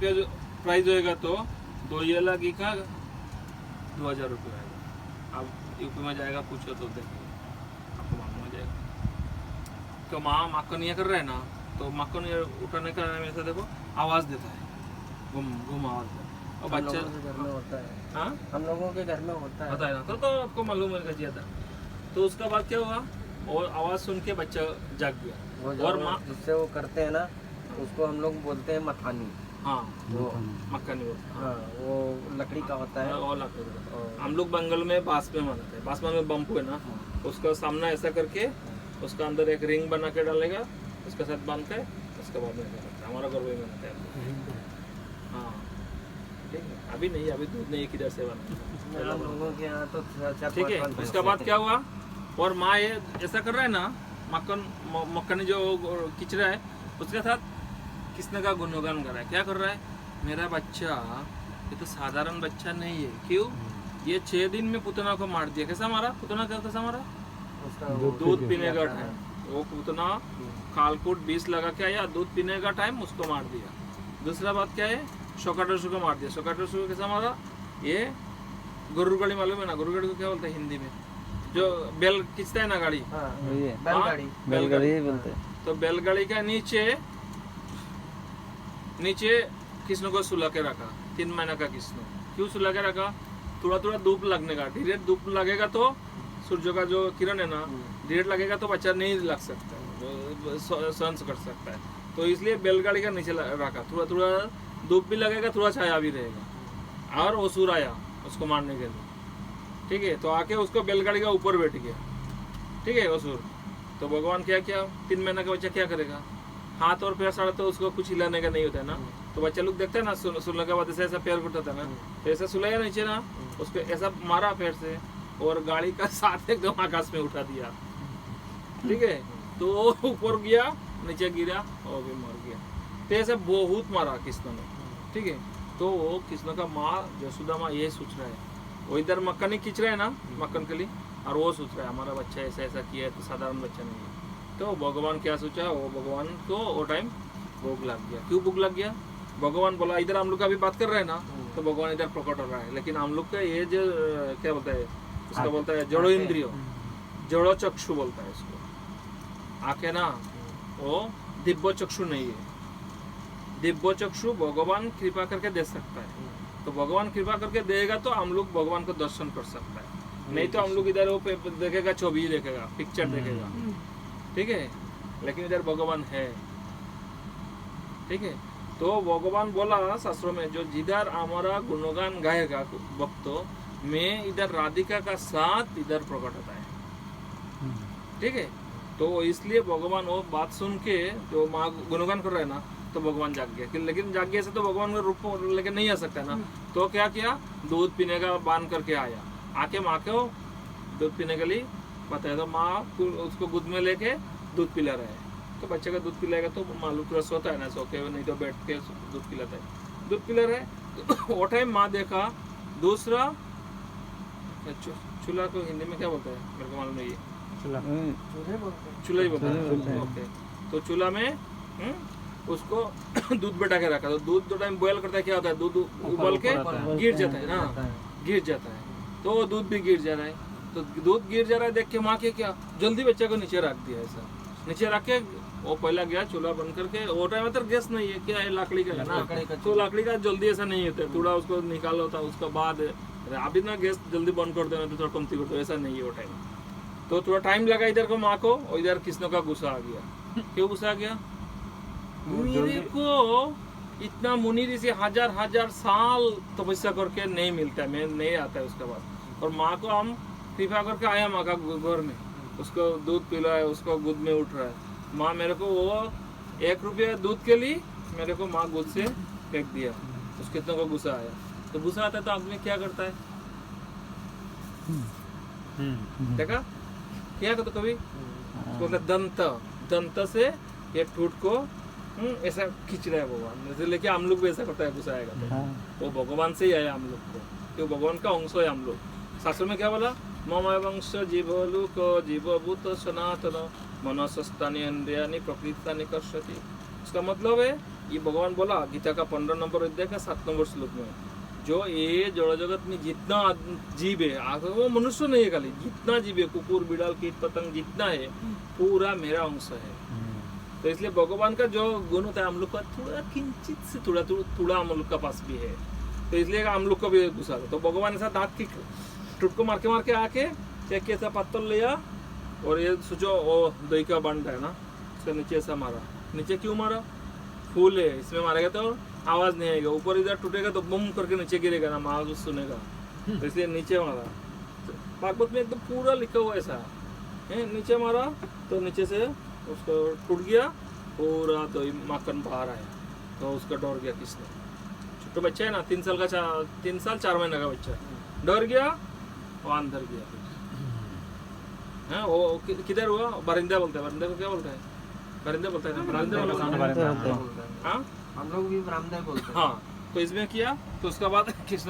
जो प्राइस होएगा तो 2 ये लगी का 2000 रुपये आएगा। अब यूपी में जाएगा पूछो तो देखो आपको मालूम हो जाएगा। तो माखन ये कर रहा है ना, तो माखन ये उठाने का ऐसा देखो आवाज़ देता है, घूम घूम आवाज़ देता है। और बच्चा घर में होता है, हाँ हम लोगों के घर में होता है। पता है ना, तो आपको मालूम है क्या था। तो उसका बाद क्या हुआ, और आवाज़ सुन के बच्चा जाग गया। और माँ जिससे वो करते हैं ना, उसको हम लोग बोलते हैं मथानी। हाँ वो मक्का नहीं बोलते, हाँ, वो लकड़ी का होता है। और हम लोग बंगाल में बांस में बनाते हैं। बांस में बम्पू है ना, उसका सामना ऐसा करके उसका अंदर एक रिंग बना के डालेगा, उसके साथ बांध के उसके बाद में करते हैं। हमारा घर में बनाते हैं। हाँ ठीक है, अभी नहीं, अभी दूध नहीं किधर से बना हम लोगों के यहाँ तो ठीक है। उसके बाद क्या हुआ, और माँ ये ऐसा कर रहा है ना, मक्खन जो खींच रहा है, उसके साथ किसने का गुणगान कर रहा है। क्या कर रहा है, मेरा बच्चा ये तो साधारण बच्चा नहीं है। क्यों, ये 6 दिन में पुतना को मार दिया। कैसा मारा पुतना, कैसा मारा, दूध पीने का टाइम वो पुतना कालकूट 20 लगा के आया, दूध पीने का टाइम उसको मार दिया। दूसरा बात क्या है, शोकाटोसु को मार दिया। शोकाटोसु को कैसा मारा, ये गुरुगड़ी मालूम है ना, गुरुगड़ी को क्या बोलते हैं हिंदी में, जो बैल खींचता है ना गाड़ी, बैलगाड़ी बोलते हैं। तो बैलगाड़ी का नीचे कृष्ण को सुला के रखा, 3 महीना का कृष्ण। क्यों सुला के रखा, थोड़ा थोड़ा धूप लगने का, धीरे धूप लगेगा तो सूर्य का जो किरण है ना धीरे लगेगा तो बच्चा नहीं लग सकता, सहन कर सकता है। तो इसलिए बैलगाड़ी का नीचे रखा, थोड़ा थोड़ा धूप भी लगेगा, थोड़ा छाया भी रहेगा। और असुर आया उसको मारने के लिए, ठीक है। तो आके उसको बैलगाड़ी का ऊपर बैठ गया, ठीक है असुर। तो भगवान क्या किया, 3 महीना का बच्चा क्या करेगा, हाथ और पैर साड़ा तो उसको कुछ हिलाने का नहीं होता है ना। तो बच्चा लोग देखते हैं ना, सुनने के बाद ऐसा पैर उठाता है ना, तो ऐसा सुलाया नीचे ना, उसको ऐसा मारा पैर से और गाड़ी का साथ एकदम आकाश में उठा दिया, ठीक है। तो ऊपर गया, नीचे गिरा और भी मर गया। तो ऐसा बहुत मारा कृष्ण ने, ठीक है। तो कृष्ण का माँ यशोदा माँ ये सोच रहा है, वो इधर मक्खन ही खींच रहा है ना, मक्खन के लिए, और वो सोच रहा है हमारा बच्चा ऐसा ऐसा किया है, तो साधारण बच्चा नहीं है। तो भगवान क्या सोचा, वो भगवान को वो टाइम भूख लग गया। क्यों भूख लग गया, भगवान बोला इधर हम लोग का अभी बात कर रहे हैं ना, तो भगवान इधर प्रकट हो रहा है। लेकिन हम लोग का ये जो क्या बोलता है, उसका बोलता है जड़ो इंद्रिय, जड़ो चक्षु बोलता है उसको। आंखें ना वो दिव्य चक्षु नहीं है। दिव्य चक्षु भगवान कृपा करके दे सकता है, तो भगवान कृपा करके देगा तो हम लोग भगवान को दर्शन कर सकता है। नहीं तो हम लोग इधर वो देखेगा, छवि देखेगा, पिक्चर देखेगा, ठीक है। लेकिन इधर भगवान है, ठीक है। तो भगवान बोला शास्त्रों में, जो जिधर हमारा गुणगान गाएगा भक्तों में, इधर राधिका का साथ इधर प्रकट होता है, ठीक है। तो इसलिए भगवान वो बात सुन के जो माँ गुणगान कर रहा है ना, तो भगवान जाग गया। लेकिन जाग गया से तो भगवान का रूप लेके नहीं आ सकता ना। तो क्या किया, दूध पीने का बांध करके आया, आके माँ को दूध पीने के लिए बताया। तो माँ उसको गोद में लेके दूध पिला रहा है। तो बच्चे का दूध पिलाएगा तो मालूम पूरा सोता है ना, सो के नहीं तो बैठ के दूध पिलाता है, दूध पिला रहा है। तो वो टाइम माँ देखा दूसरा चूल्हा को हिंदी में क्या बोलता है मेरे को मालूम नहीं है, चूल्हा ही बोलता है, ओके। तो चूल्हा में उसको दूध बैठा के रखा। तो दूध जो टाइम बॉयल करता है क्या होता है, दूध उबल के गिर जाता है ना, गिर जाता है। तो दूध भी गिर जा रहा है। तो दूध गिर जा रहा है देख के माँ के क्या जल्दी बच्चे को नीचे रख दिया, ऐसा नीचे रख के वो पहला गया चूल्हा बंद करके। वो टाइम में तो गैस नहीं है, क्या है लकड़ी का है ना, तो लकड़ी का जल्दी ऐसा नहीं होता, थोड़ा उसको निकालो था उसके बाद अभी ना गैस जल्दी बंद कर देना, तो थोड़ा कमती कर दो, ऐसा नहीं है वो टाइम। तो थोड़ा टाइम लगा इधर को माँ को, और इधर कृष्ण का गुस्सा आ गया। क्यों गुस्सा आ गया, मेरे को इतना मुनि ऋषि 1000 साल तपस्या करके नहीं मिलता है, मैं नहीं आता है उसके बाद। और माँ को हम कृपा करके आया माँ का घर में, उसको दूध पिला है, उसको गोद में उठ रहा है। माँ मेरे को वो 1 रुपया दूध के लिए मेरे को माँ गोद से फेंक दिया। उसके इतना को गुस्सा आया। तो गुस्सा आता है तो आदमी क्या करता है, देखा क्या करता कभी, दंत से ये ठूठ को ऐसा खींच रहा है भगवान, लेकिन हम लोग भी ऐसा करता है, गुस्सा आएगा तो वो भगवान से ही आया हम लोग को, क्यों भगवान का अंश है हम लोग। शास्त्र में क्या बोला, मम वंश जीवलोक जीवभूत सनातन मनसस्तानि इंद्रियानि प्रकृतानि कर्षति। इसका मतलब है ये भगवान बोला गीता का 15 नंबर अध्याय का 7 नंबर श्लोक में, जो ये जड़ जगत में जितना जीव है, आगे वो मनुष्य नहीं है खाली, जितना जीव है, कुकुर बिड़ाल कीट पतंग जितना है, पूरा मेरा अंश है। तो इसलिए भगवान का जो गुण होता है हम लोग का थोड़ा किंचित से थोड़ा हम लोग का पास भी है, तो इसलिए हम लोग को भी घुसा दो। तो भगवान ऐसा दांत की टुटको मार के आके एक ऐसा पत्थर लिया और ये सोचो वो दही का बंड है ना, उसके नीचे ऐसा मारा। नीचे क्यों मारा? फूल है, इसमें मारेगा तो आवाज नहीं आएगा, ऊपर इधर टूटेगा तो बम करके नीचे गिरेगा ना, आवाज सुनेगा, तो इसलिए नीचे मारा। तो भागवत में एकदम पूरा लिखा हुआ ऐसा है, नीचे मारा तो नीचे से उसको टूट गया, पूरा तो माखन बाहर आया, तो उसका डर गया किसने, छोटा बच्चा है ना, 3 साल 4 महीने का बच्चा, डर गया, वो अंदर गया। हाँ वो किधर हुआ? बारिंदा बोलते हैं, बारिंदा को क्या बोलता है? बारिंदा बोलता है ना, बारिंदा बोलता है। हाँ हम लोग भी बरामदा बोलते हैं। हाँ, तो इसमें किया तो उसके बाद कृष्ण